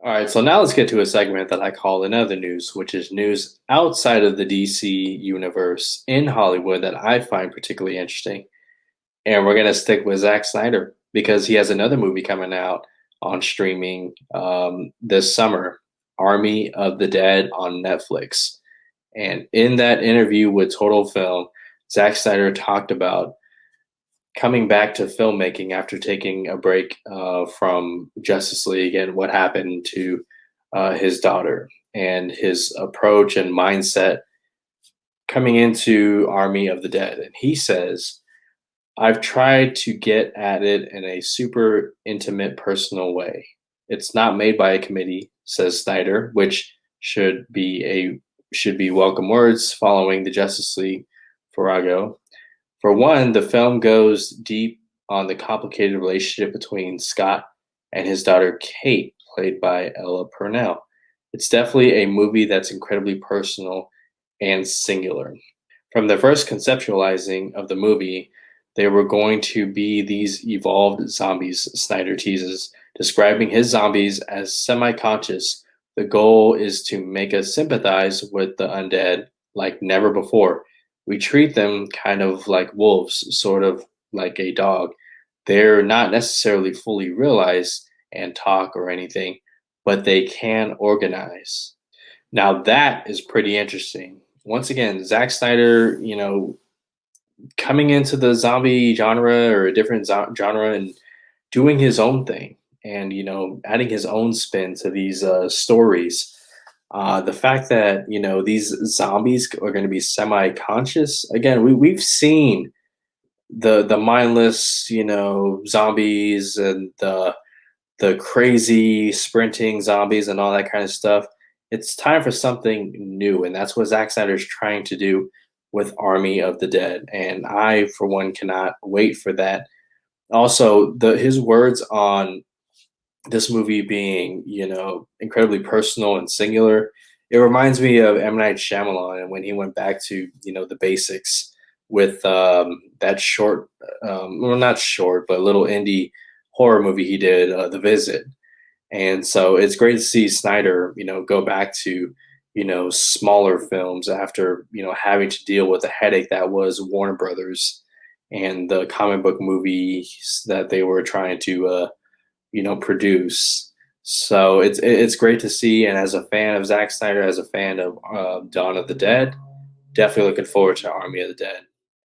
All right, so now let's get to a segment that I call Another News, which is news outside of the DC universe in Hollywood that I find particularly interesting. And we're going to stick with Zack Snyder because he has another movie coming out on streaming this summer, Army of the Dead on Netflix. And in that interview with Total Film, Zack Snyder talked about coming back to filmmaking after taking a break from Justice League and what happened to his daughter and his approach and mindset coming into Army of the Dead. And he says, I've tried to get at it in a super intimate, personal way. It's not made by a committee, says Snyder, which should be welcome words following the Justice League farrago. For one, the film goes deep on the complicated relationship between Scott and his daughter Kate, played by Ella Purnell. It's definitely a movie that's incredibly personal and singular. From the first conceptualizing of the movie, they were going to be these evolved zombies, Snyder teases, describing his zombies as semi conscious. The goal is to make us sympathize with the undead like never before. We treat them kind of like wolves, sort of like a dog. They're not necessarily fully realized and talk or anything, but they can organize. Now that is pretty interesting. Once again, Zack Snyder, coming into the zombie genre or a different genre and doing his own thing and adding his own spin to these stories. The fact that these zombies are going to be semi-conscious again, we've seen the mindless zombies and the crazy sprinting zombies and all that kind of stuff. It's time for something new, and that's what Zack Snyder is trying to do with Army of the Dead, and I, for one, cannot wait for that. Also, his words on this movie being, incredibly personal and singular. It reminds me of M. Night Shyamalan and when he went back to, the basics with that short, well, not short, but little indie horror movie he did, The Visit. And so it's great to see Snyder, go back to, smaller films after, having to deal with the headache that was Warner Brothers and the comic book movies that they were trying to, produce. So it's great to see. And as a fan of Zack Snyder, as a fan of Dawn of the Dead, definitely looking forward to Army of the Dead.